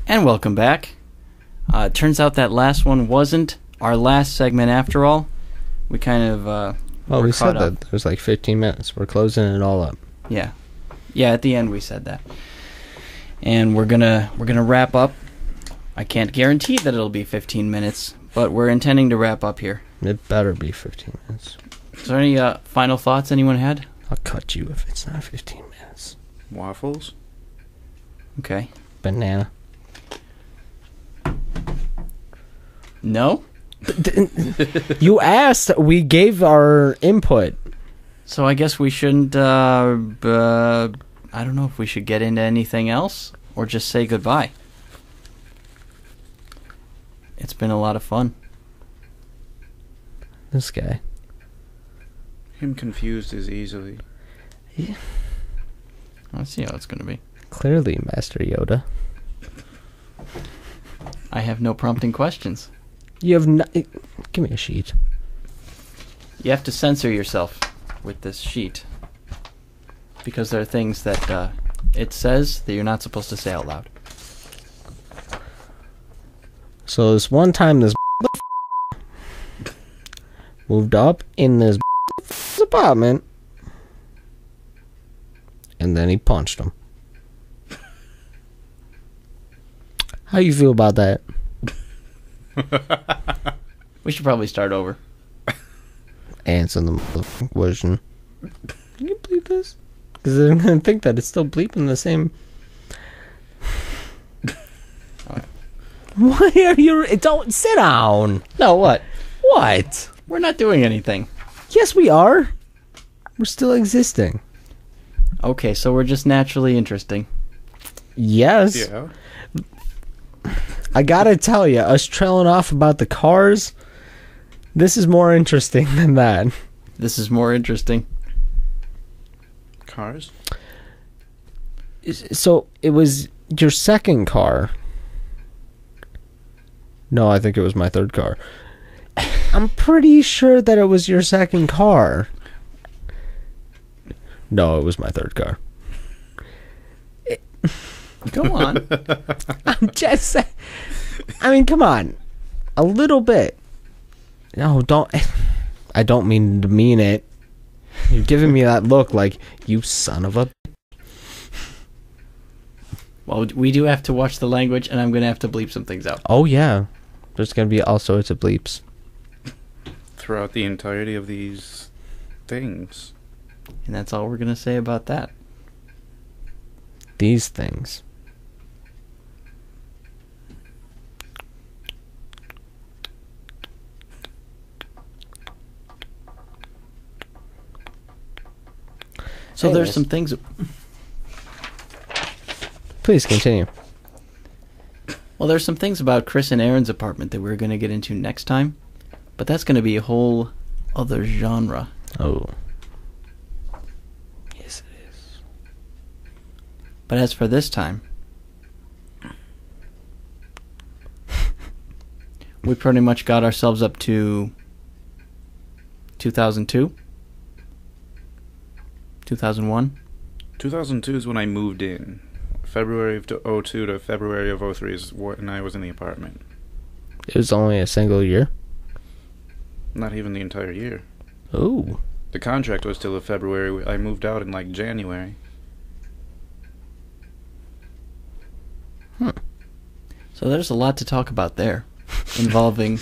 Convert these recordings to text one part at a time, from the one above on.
And welcome back. It turns out that last one wasn't our last segment after all. We kind of well, we said that it was like 15 minutes. We're closing it all up. Yeah. Yeah, at the end we said that. And we're gonna wrap up. I can't guarantee that it'll be 15 minutes, but we're intending to wrap up here. It better be 15 minutes. Is there any final thoughts anyone had? I'll cut you if it's not 15 minutes. Waffles? Okay. Banana. No? You asked. We gave our input. So I guess we shouldn't, I don't know if we should get into anything else or just say goodbye. It's been a lot of fun. This guy. Him confused as easily. Yeah. Let's see how it's going to be. Clearly, Master Yoda. I have no prompting questions. You have no... Give me a sheet. You have to censor yourself with this sheet. Because there are things that it says that you're not supposed to say out loud. So this one time this moved up in this apartment and then he punched him. How you feel about that? We should probably start over. Answer the motherfucking question. Can you bleep this? Because I'm going to think that it's still bleeping the same... Why are you... Don't... Sit down. No, what? What? We're not doing anything. Yes, we are. We're still existing. Okay, so we're just naturally interesting. Yes. Yeah. I gotta tell you, us trailing off about the cars, this is more interesting than that. This is more interesting. Cars? So, it was your second car. No, I think it was my third car. I'm pretty sure that it was your second car. No, it was my third car. Go on. I'm just saying. I mean, come on. A little bit. No, don't. I don't mean to mean it. You're giving me that look like, you son of a... Well, we do have to watch the language, and I'm going to have to bleep some things out. Oh, yeah. There's going to be all sorts of bleeps. Throughout the entirety of these things. And that's all we're going to say about that. These things. So there's some things... Please continue. Well, there's some things about Chris and Aaron's apartment that we're going to get into next time. But that's going to be a whole other genre. Oh. Yes, it is. But as for this time... we pretty much got ourselves up to 2002? 2001? 2002 is when I moved in. February of 2002 to February of 2003 is when I was in the apartment. It was only a single year? Not even the entire year. Oh. The contract was till February. I moved out in like January. So there's a lot to talk about there. Involving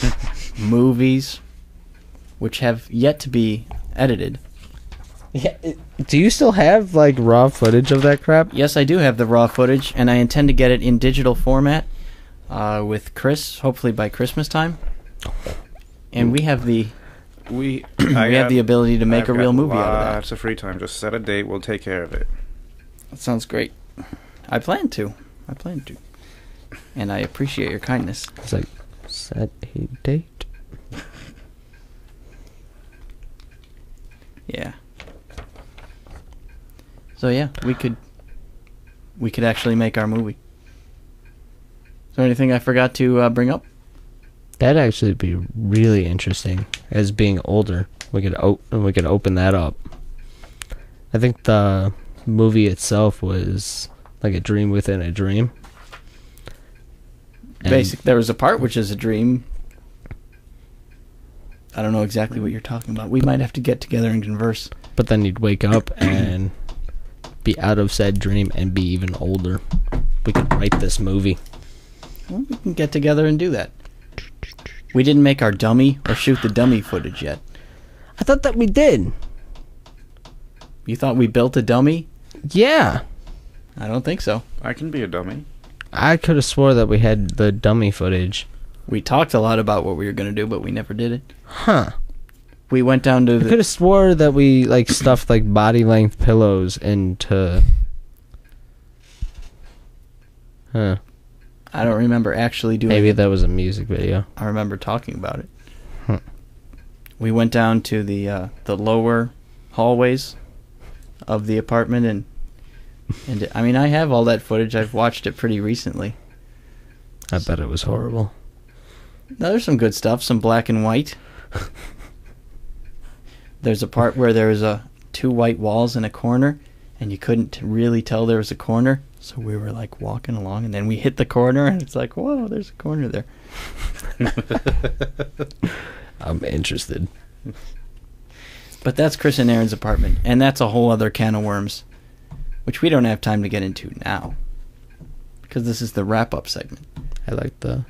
movies, which have yet to be edited. Yeah. Do you still have, like, raw footage of that crap? Yes, I do have the raw footage, and I intend to get it in digital format with Chris, hopefully by Christmas time. And we have the have the ability to make a real movie out of that. Lots of free time. Just set a date. We'll take care of it. That sounds great. I plan to. And I appreciate your kindness. It's like, set a date. Yeah. So yeah, we could actually make our movie. Is there anything I forgot to bring up? That'd actually be really interesting. As being older, we could open that up. I think the movie itself was like a dream within a dream. There was a part which is a dream. I don't know exactly what you're talking about. We might have to get together and converse. But then you'd wake up and be out of said dream and be even older. We could write this movie. Well, we can get together and do that. We didn't make our dummy or shoot the dummy footage yet. I thought that we did. You thought we built a dummy? Yeah. I don't think so. I can be a dummy. I could have swore that we had the dummy footage. We talked a lot about what we were going to do, but we never did it. Huh. We went down to I could have swore that we like stuffed like body length pillows into. Huh. I don't remember actually doing Maybe it. that was a music video. I remember talking about it. We went down to the lower hallways of the apartment, and I mean, I have all that footage. I've watched it pretty recently. I bet it was horrible. No, there's some good stuff, some black and white. There's a part where there was two white walls in a corner, and you couldn't really tell there was a corner. So we were like walking along, and then we hit the corner, and it's like, whoa, there's a corner there. I'm interested. But that's Chris and Aaron's apartment, and that's a whole other can of worms, which we don't have time to get into now, because this is the wrap-up segment. I like the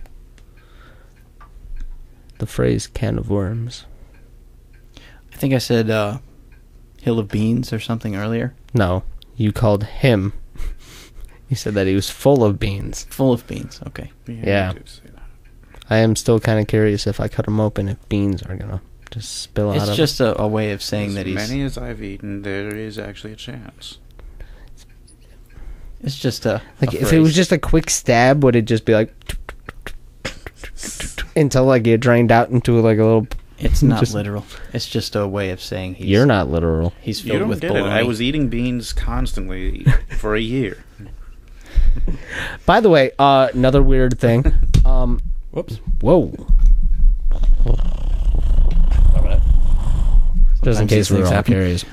phrase "can of worms." I think I said hill of beans or something earlier. No, you called him. You said that he was full of beans. Full of beans, okay. Yeah. I am still kind of curious if I cut them open, if beans are going to just spill out of It's just a way of saying that he's... As many as I've eaten, there is actually a chance. It's just a Like, a if it phrase. was just a quick stab, would it just be like... until, like, it drained out into, like, a little... It's not just- literal. It's just a way of saying he's... You're not literal. He's You filled don't with get it. bologna. I was eating beans constantly for a year. By the way, another weird thing. Whoops. Whoa. Just in Sometimes case these we're things all happen. curious.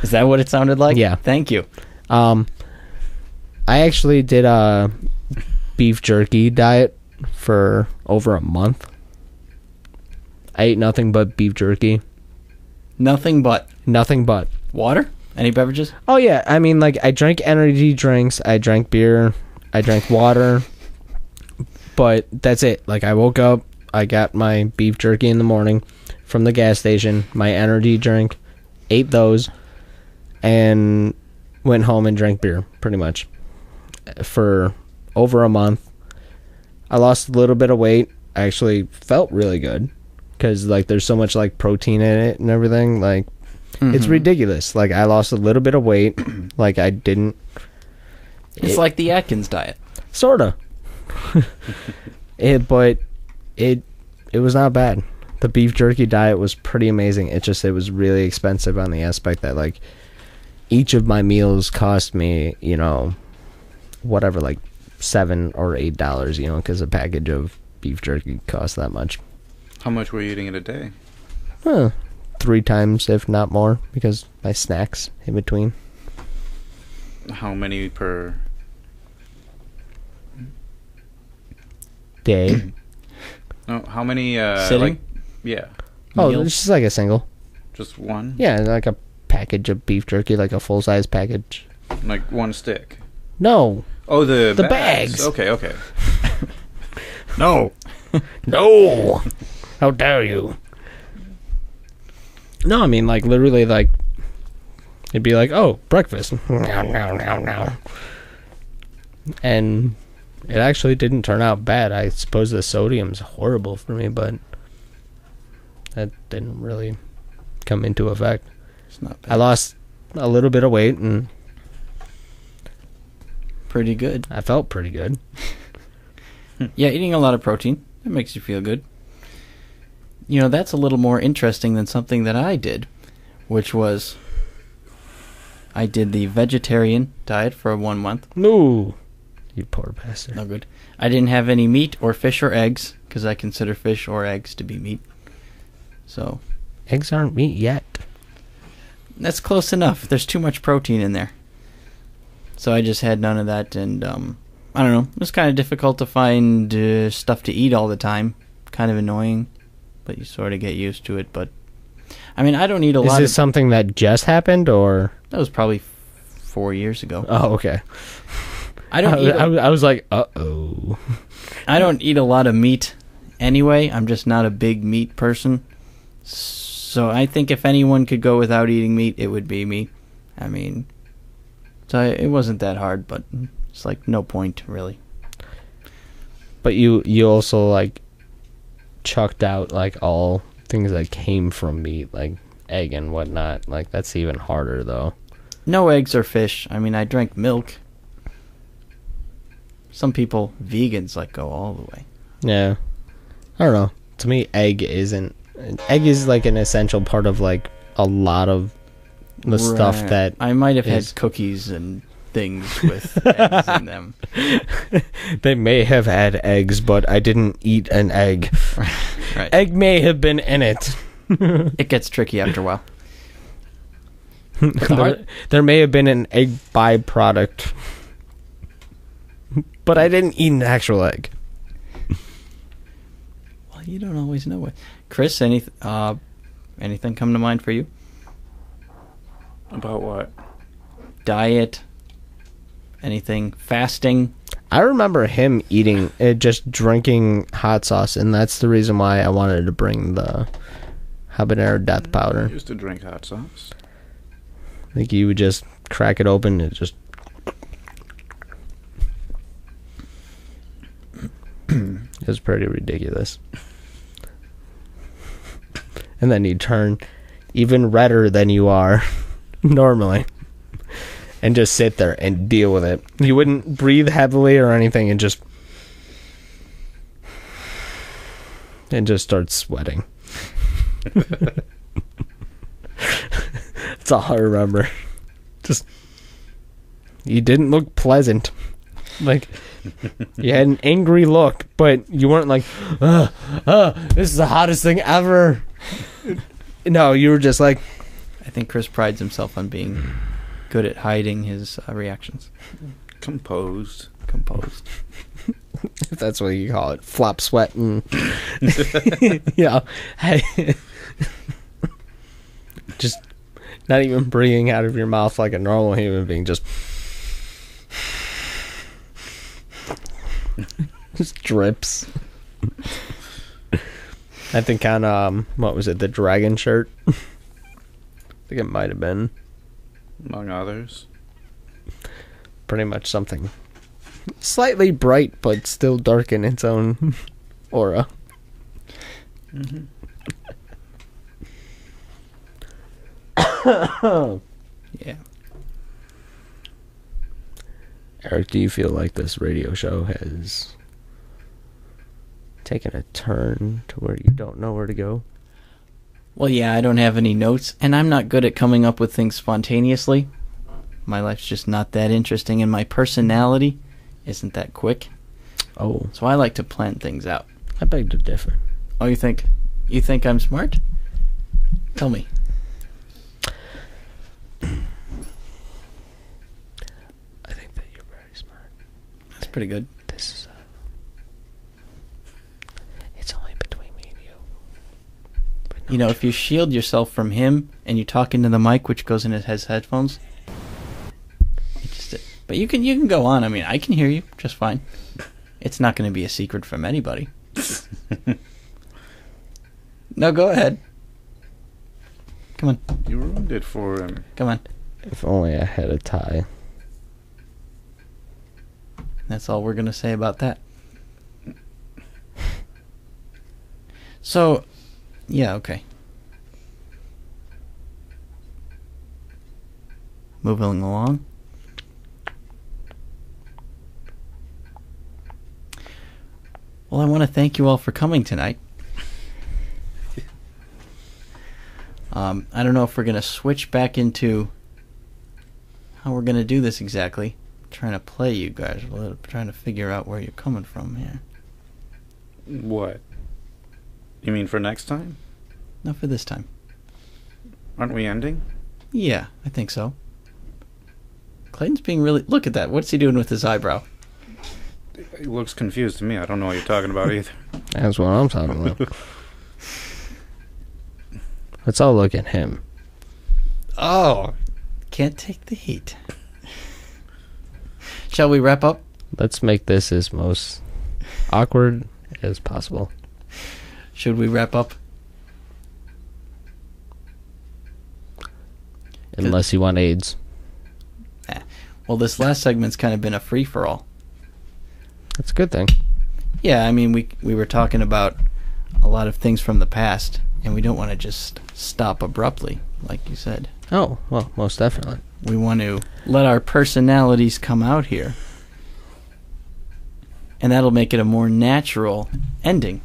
Is that what it sounded like? Yeah. Thank you. I actually did a beef jerky diet for over a month. I ate nothing but beef jerky. Nothing but Nothing but. water? Any beverages? Oh, yeah. I mean, like, I drank energy drinks. I drank beer. I drank water. But that's it. Like, I woke up. I got my beef jerky in the morning from the gas station. My energy drink. Ate those. And went home and drank beer, pretty much. For over a month. I lost a little bit of weight. I actually felt really good. Because, like, there's so much, like, protein in it and everything. Like, it's ridiculous. Like, I lost a little bit of weight. Like, I didn't... It's like the Atkins diet. Sorta. But it was not bad. The beef jerky diet was pretty amazing. It was really expensive on the aspect that, like, each of my meals cost me, you know, whatever, like $7 or $8, you know, because a package of beef jerky costs that much. How much were you eating in a day? 3 times, if not more, because my snacks in between. How many per Day. No, how many Sitting? like yeah. Oh, Meals? it's just like a single. Just one? Yeah, like a package of beef jerky, like a full-size package. Like one stick. No. Oh, the bags. Okay. No. No! How dare you? No, I mean, like, literally, like, it'd be like, oh, breakfast. No. And it actually didn't turn out bad. I suppose the sodium's horrible for me, but that didn't really come into effect. It's not bad. I lost a little bit of weight, and Pretty good. I felt pretty good. Yeah, eating a lot of protein. That makes you feel good. You know, that's a little more interesting than something that I did, which was I did the vegetarian diet for 1 month. No. You poor bastard. No good. I didn't have any meat or fish or eggs, because I consider fish or eggs to be meat. So, Eggs aren't meat yet. that's close enough. There's too much protein in there. So I just had none of that, and I don't know. It's kind of difficult to find stuff to eat all the time. Kind of annoying, but you sort of get used to it. But I mean, I don't eat a lot. Is this something that just happened, or that was probably 4 years ago? Oh, okay. I don't. I was like, uh-oh. I don't eat a lot of meat anyway. I'm just not a big meat person. So I think if anyone could go without eating meat, it would be me. I mean, so it wasn't that hard, but it's like no point really. But you also like chucked out like all things that came from meat, like egg and whatnot. Like that's even harder though. No eggs or fish. I mean, I drank milk. Some people, vegans, like go all the way. Yeah. I don't know. To me, egg is like an essential part of like a lot of the stuff that I might have had cookies and things with eggs in them. They may have had eggs, but I didn't eat an egg. Right. Egg may have been in it. It gets tricky after a while. There may have been an egg byproduct, but I didn't eat an actual egg. Well, you don't always know what. Chris, anything come to mind for you? About what? Diet? Anything? Fasting? I remember him eating, just drinking hot sauce, and that's the reason why I wanted to bring the habanero death powder. I used to drink hot sauce. I think you would just crack it open and just... It was pretty ridiculous. And then you'd turn even redder than you are normally. And just sit there and deal with it. You wouldn't breathe heavily or anything and just start sweating. That's all I remember. Just, you didn't look pleasant. Like, you had an angry look, but you weren't like, this is the hottest thing ever. No, you were just like... I think Chris prides himself on being good at hiding his reactions. Composed. If that's what you call it. Flop sweating. Yeah. Just not even breathing out of your mouth like a normal human being. Just drips. I think on, what was it, the dragon shirt? I think it might have been. Among others. Pretty much something slightly bright, but still dark in its own aura. Mm-hmm. Yeah. Eric, do you feel like this radio show has taken a turn to where you don't know where to go? Well, yeah, I don't have any notes, and I'm not good at coming up with things spontaneously. My life's just not that interesting, and my personality isn't that quick. Oh. So I like to plan things out. I beg to differ. Oh, you think I'm smart? Tell me. I think that you're very smart. That's pretty good. This is it's only between me and you. You know, if you shield yourself from him and you talk into the mic, which goes in his headphones, but you can go on. I mean, I can hear you just fine. It's not going to be a secret from anybody. No, go ahead. Come on. You ruined it for him. Come on. If only I had a tie. That's all we're going to say about that. So, yeah, okay. Moving along. Well, I want to thank you all for coming tonight. I don't know if we're going to switch back into how we're going to do this exactly. I'm trying to play you guys. I'm trying to figure out where you're coming from here. What? You mean for next time? No, for this time. Aren't we ending? Yeah, I think so. Clayton's being really... Look at that. What's he doing with his eyebrow? He looks confused to me. I don't know what you're talking about either. That's what I'm talking about. Let's all look at him. Oh, can't take the heat. Shall we wrap up? Let's make this as most awkward as possible. Should we wrap up? Unless you want AIDS. Well, this last segment's kind of been a free-for-all. That's a good thing. Yeah, I mean, we were talking about a lot of things from the past, and we don't want to just stop abruptly, like you said. Oh, well, most definitely. We want to let our personalities come out here. And that'll make it a more natural ending,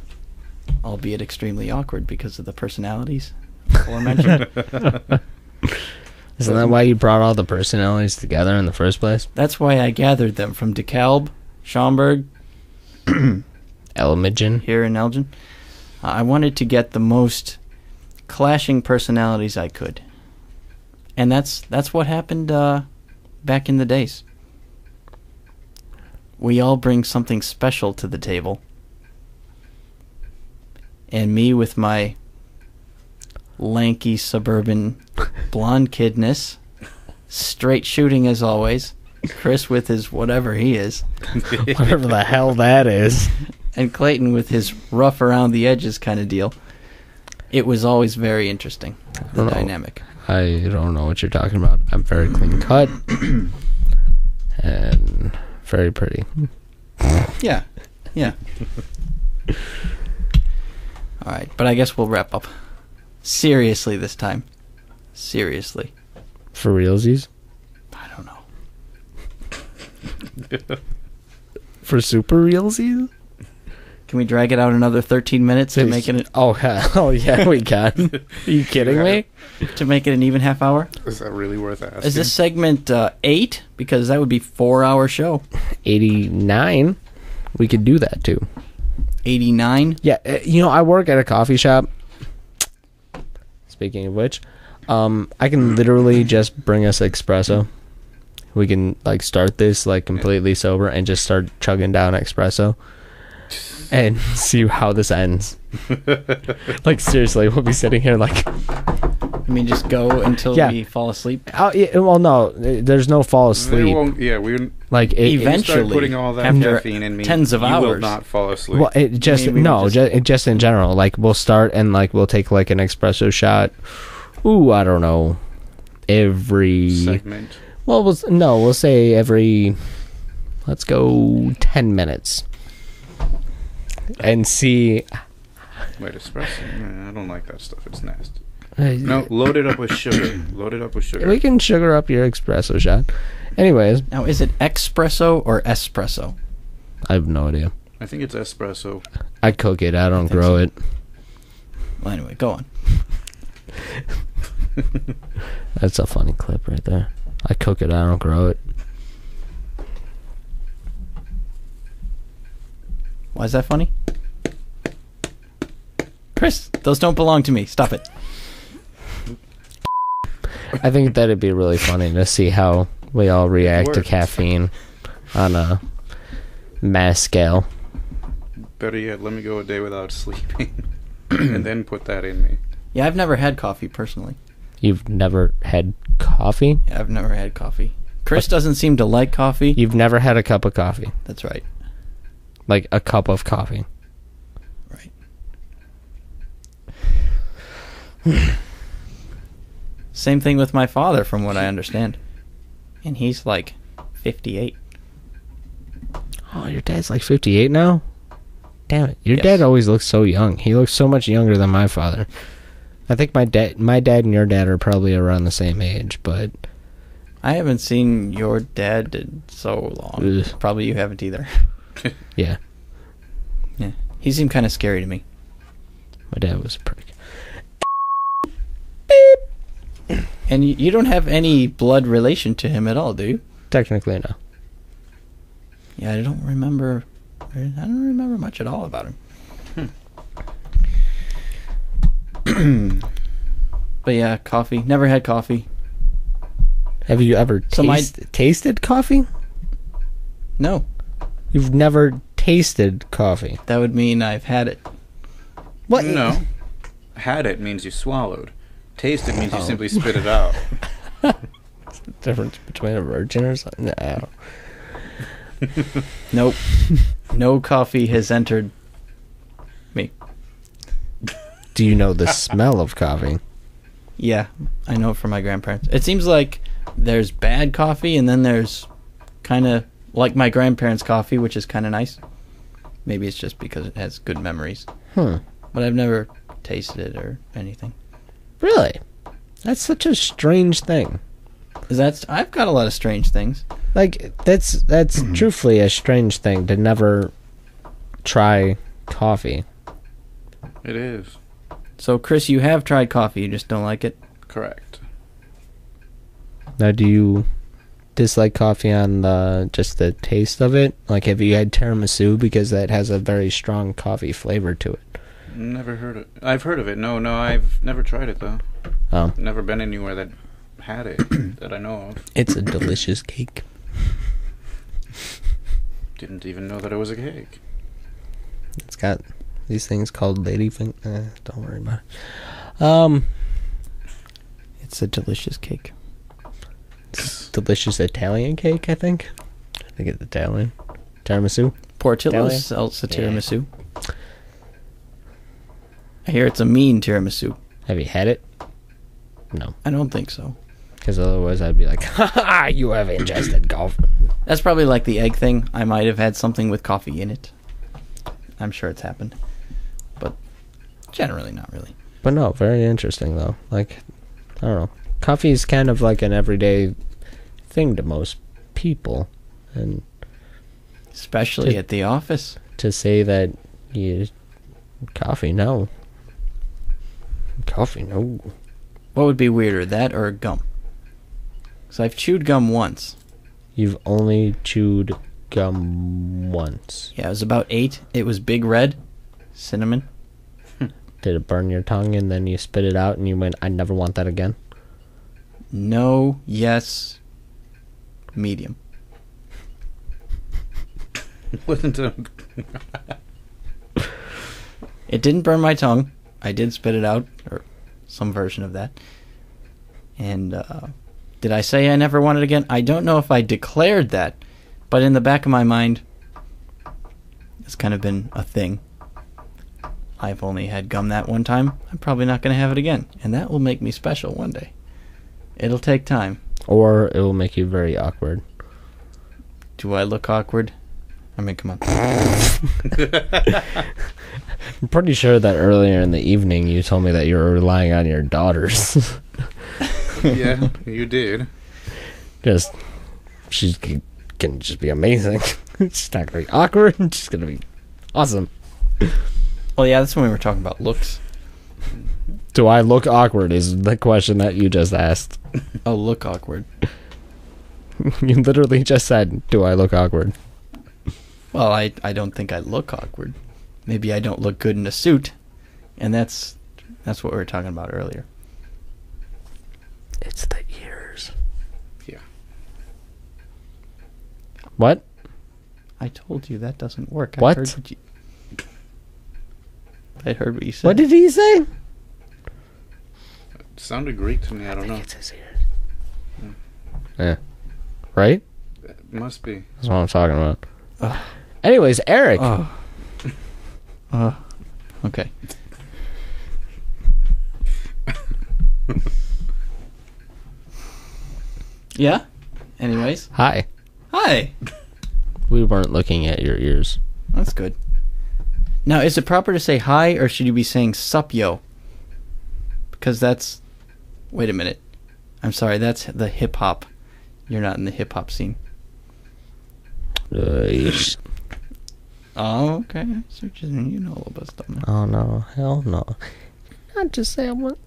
albeit extremely awkward because of the personalities aforementioned. Isn't that why you brought all the personalities together in the first place? That's why I gathered them from DeKalb, Schaumburg, Elmigen. here in Elgin. I wanted to get the most clashing personalities I could. And that's what happened back in the days. We all bring something special to the table. And me with my lanky suburban blonde kidness, straight shooting as always, Chris with his whatever he is, Whatever the hell that is. and Clayton with his rough around the edges kind of deal. It was always very interesting, the dynamic. I don't know what you're talking about. I'm very clean cut and very pretty. Yeah. All right, but I guess we'll wrap up. Seriously this time. Seriously. For realsies? I don't know. For super realsies? Can we drag it out another 13 minutes to make it Oh yeah, we can. Are you kidding me? to make it an even half hour? Is that really worth asking? Is this segment 8? Because that would be 4-hour show. 89? We could do that too. 89? Yeah, I work at a coffee shop. Speaking of which, I can literally just bring us espresso. We can start this completely sober and just start chugging down espresso and see how this ends. Seriously, we'll be sitting here I mean, just go until we fall asleep? Oh, yeah, well, no, there's no fall asleep. We Eventually, start putting all that after caffeine in me, tens of you hours. will not fall asleep. Well, it just just in general. We'll start and we'll take an espresso shot. Ooh, I don't know. Every segment. Well, we'll say every. Let's go 10 minutes. And see. Wait, espresso? Man, I don't like that stuff. It's nasty. No, load it up with sugar. Load it up with sugar. We can sugar up your espresso shot. Anyways. Now, is it espresso or espresso? I have no idea. I think it's espresso. I cook it. I don't grow it. Well, anyway, go on. That's a funny clip right there. I cook it. I don't grow it. Why is that funny? Chris, those don't belong to me. Stop it. I think that'd be really funny to see how we all react to caffeine on a mass scale. Better yet, let me go a day without sleeping and then put that in me. Yeah, I've never had coffee personally. You've never had coffee? Yeah, I've never had coffee. Chris doesn't seem to like coffee. You've never had a cup of coffee? That's right. Like a cup of coffee? Right. Same thing with my father, from what I understand. And he's 58. Oh, your dad's 58 now? Damn it. Your Yes. dad always looks so young. He looks so much younger than my father. I think my dad and your dad are probably around the same age, but... I haven't seen your dad in so long. Ugh. Probably you haven't either. Yeah. Yeah. He seemed kind of scary to me. My dad was a prick. And you don't have any blood relation to him at all, do you? Technically, no. Yeah, I don't remember much at all about him. But yeah, coffee. Never had coffee. Have you ever tasted coffee? No. You've never tasted coffee. That would mean I've had it. What? No. Had it means you swallowed. Tasted means you simply spit it out. Difference between a virgin or something? No. Nope. No coffee has entered me. Do you know the smell of coffee? Yeah, I know it from my grandparents. It seems like there's bad coffee, and then there's kind of like my grandparents' coffee, which is kind of nice. Maybe it's just because it has good memories. But I've never tasted it or anything. Really? That's such a strange thing. I've got a lot of strange things. Like, that's truthfully a strange thing to never try coffee. It is. So, Chris, you have tried coffee, you just don't like it? Correct. Now, do you dislike coffee on just the taste of it? Like, have you had tiramisu? Because that has a very strong coffee flavor to it. Never heard it. I've heard of it. No, I've never tried it, though. Oh. Never been anywhere that had it, that I know of. It's a delicious cake. Didn't even know that it was a cake. It's got these things called ladyfinger. Don't worry about it. It's a delicious cake. It's delicious Italian cake, I think. I think it's Italian. Tiramisu. Portillo's sells a tiramisu. I hear it's a mean tiramisu. Have you had it? No. I don't think so. Because otherwise I'd be like, ha ha, you have ingested golf. That's probably like the egg thing. I might have had something with coffee in it. I'm sure it's happened. But generally not really. But no, very interesting though. Like, I don't know. Coffee is kind of like an everyday thing to most people. And especially at the office. To say that coffee, no. Coffee, no. What would be weirder, that or gum? Because I've chewed gum once. You've only chewed gum once. Yeah, I was about 8. It was big red. Cinnamon. Did it burn your tongue and then you spit it out and you went, I never want that again? No, yes, medium. Wasn't a... It didn't burn my tongue. I did spit it out, or some version of that. And did I say I never want it again? I don't know if I declared that, but in the back of my mind, it's kind of been a thing. I've only had gum that one time. I'm probably not going to have it again, and that will make me special one day. It'll take time. Or it will make you very awkward. Do I look awkward? I mean, come on. I'm pretty sure that earlier in the evening you told me that you were relying on your daughters. Yeah, you did. She's can just be amazing. She's not going to be awkward. She's going to be awesome. Well, yeah, that's when we were talking about looks. Do I look awkward is the question that you just asked. Oh, look awkward. You literally just said, do I look awkward? Well, I don't think I look awkward. Maybe I don't look good in a suit, and that's what we were talking about earlier. It's the ears. Yeah. What? I told you that doesn't work. What? I heard what you said. What did he say? It sounded Greek to me, I don't know. It's his ears. Yeah. Right? It must be. That's what I'm talking about. Anyways, Erik. Okay. Yeah? Anyways. Hi. Hi. We weren't looking at your ears. That's good. Now, is it proper to say hi, or should you be saying sup yo? Because that's... Wait a minute. I'm sorry, that's the hip-hop. You're not in the hip-hop scene. Oh, okay. So you know a little bit of stuff now. Oh, no. Hell no. Not just say I want...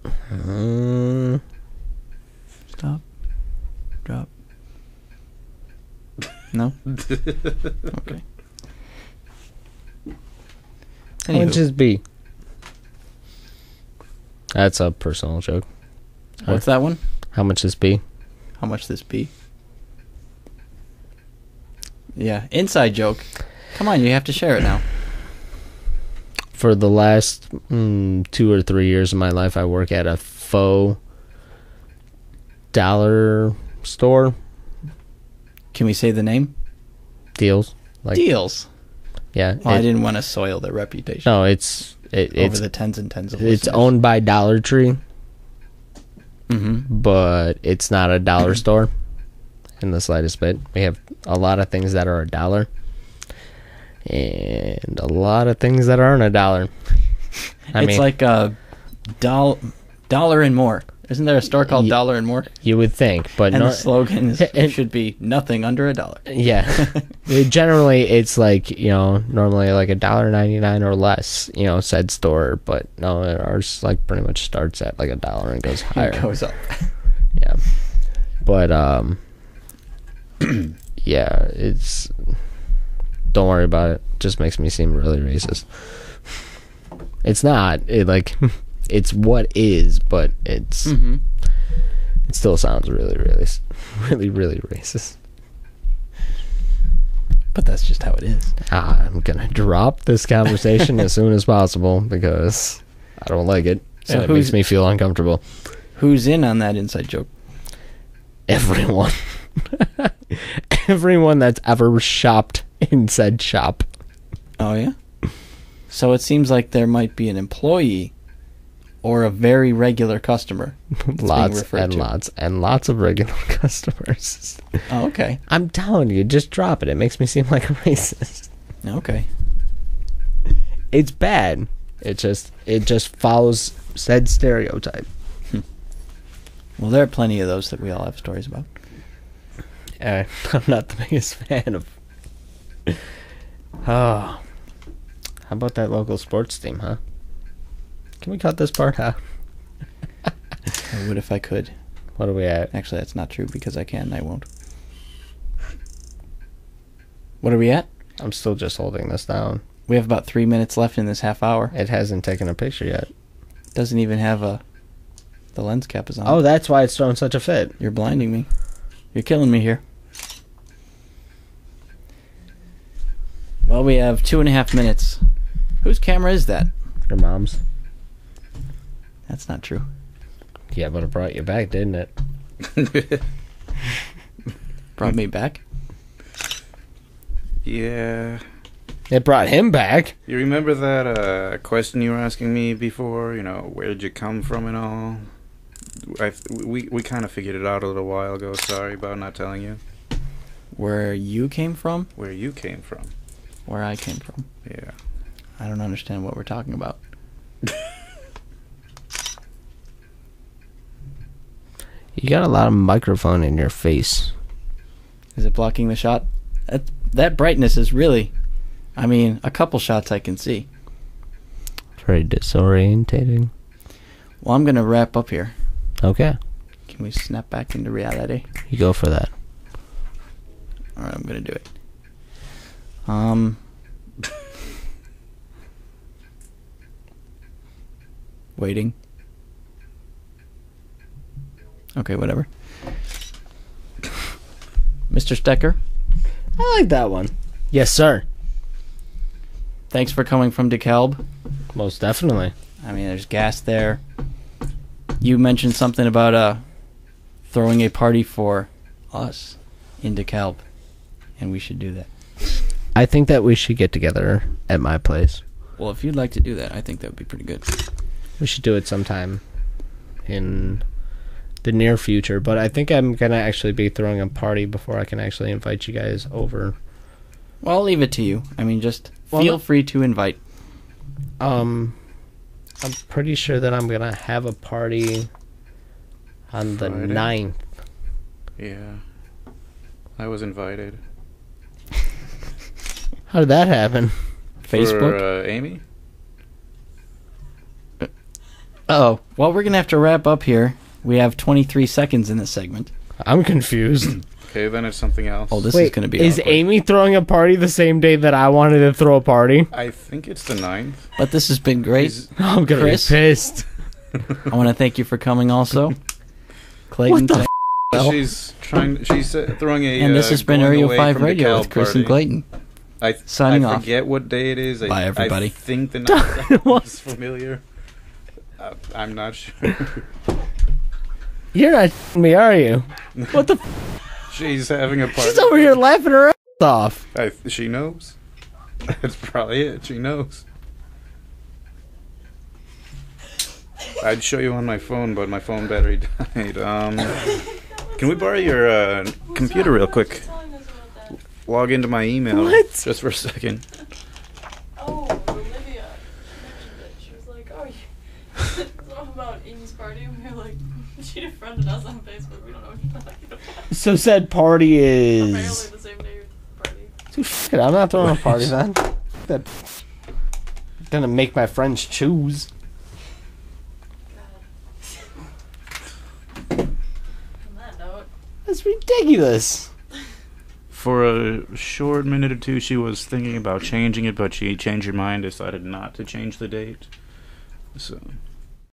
Stop. Drop. No? Okay. How much is B? That's a personal joke. What's that one? How much is B? How much this be? Yeah, inside joke. Come on, you have to share it now. For the last 2 or 3 years of my life, I work at a faux dollar store. Can we say the name? Deals. Deals. Yeah. Well, I didn't want to soil their reputation. No, it's over the tens and tens of it's listeners. owned by Dollar Tree, Mm-hmm. but it's not a dollar store in the slightest bit. We have a lot of things that are a dollar, and a lot of things that aren't a dollar. It's like a dollar and more. Isn't there a store called Dollar and More? You would think, but and the slogan should be nothing under $1. Yeah. Generally, it's like, normally like $1.99 or less, said store, but no, ours like pretty much starts at like $1 and goes higher. It goes up. Yeah. But, yeah, it's, don't worry about it. Just makes me seem really racist. It's not. It's what is, but it's Mm-hmm. it still sounds really, really, really, really racist. But that's just how it is. I'm gonna drop this conversation as soon as possible because I don't like it. So And it makes me feel uncomfortable. Who's in on that inside joke? Everyone. Everyone that's ever shopped in said shop. Oh, yeah? So it seems like there might be an employee or a very regular customer. Lots and lots of regular customers. Oh, okay. I'm telling you, just drop it. It makes me seem like a racist. Okay. It's bad. It just follows said stereotype. Well, there are plenty of those that we all have stories about. I'm not the biggest fan of. Oh, how about that local sports team, huh? Can we cut this part out? I would if I could. What are we at? Actually, that's not true because I can and I won't. What are we at? I'm still just holding this down. We have about 3 minutes left in this half hour. It hasn't taken a picture yet. Doesn't even have the lens cap is on. Oh, that's why it's throwing such a fit. You're blinding me. You're killing me here. Well, we have 2.5 minutes. Whose camera is that? Your mom's. That's not true. Yeah, but it brought you back, didn't it? Brought me back? Yeah. It brought him back. You remember that question you were asking me before? Where did you come from and all? We kind of figured it out a little while ago. Sorry about not telling you. Where you came from? Where you came from. Where I came from. Yeah. I don't understand what we're talking about. You got a lot of microphone in your face. Is it blocking the shot? That brightness is really... a couple shots I can see. Very disorientating. Well, I'm going to wrap up here. Okay. Can we snap back into reality? You go for that. Alright, I'm going to do it. Waiting. Okay, whatever. Mr. Stecker, I like that one. Yes, sir. thanks for coming from DeKalb. Most definitely. There's gas there. You mentioned something about throwing a party for us in DeKalb, and we should do that. I think that we should get together at my place. Well, if you'd like to do that, I think that would be pretty good. We should do it sometime in the near future, but I think I'm going to actually be throwing a party before I can actually invite you guys over. Well, I'll leave it to you. Just feel free to invite. I'm pretty sure that I'm going to have a party on the Friday? 9th. Yeah. I was invited. How did that happen? Facebook? For Amy? Oh, well, we're going to have to wrap up here. We have 23 seconds in this segment. I'm confused. Okay, then it's something else. Oh, this is going to be Is awkward. Amy throwing a party the same day that I wanted to throw a party? I think it's the 9th. But this has been great. I'm going to be Chris? pissed. I want to thank you for coming also. Clayton. What the Well, She's throwing a and this has been going away eryo5 from Radio DeKalb with Chris party. and Clayton. Signing off. I forget what day it is. Bye, everybody. I think the night is familiar. I'm not sure. You're not me, are you? What the? She's having a party. She's over here laughing her ass off. She knows. That's probably it. She knows. I'd show you on my phone, but my phone battery died. Can we borrow your computer real quick? Log into my email. What? Just for a second. Oh, Olivia mentioned it. She was like, oh, something about Amy's party. And we were like, she defriended us on Facebook. We don't know what you're talking about. So said party Apparently is. the same day party. Dude, f- it, I'm not throwing a party then. That gonna make my friends choose. On that note. That's ridiculous. For a short minute or two, she was thinking about changing it, but she changed her mind, decided not to change the date. So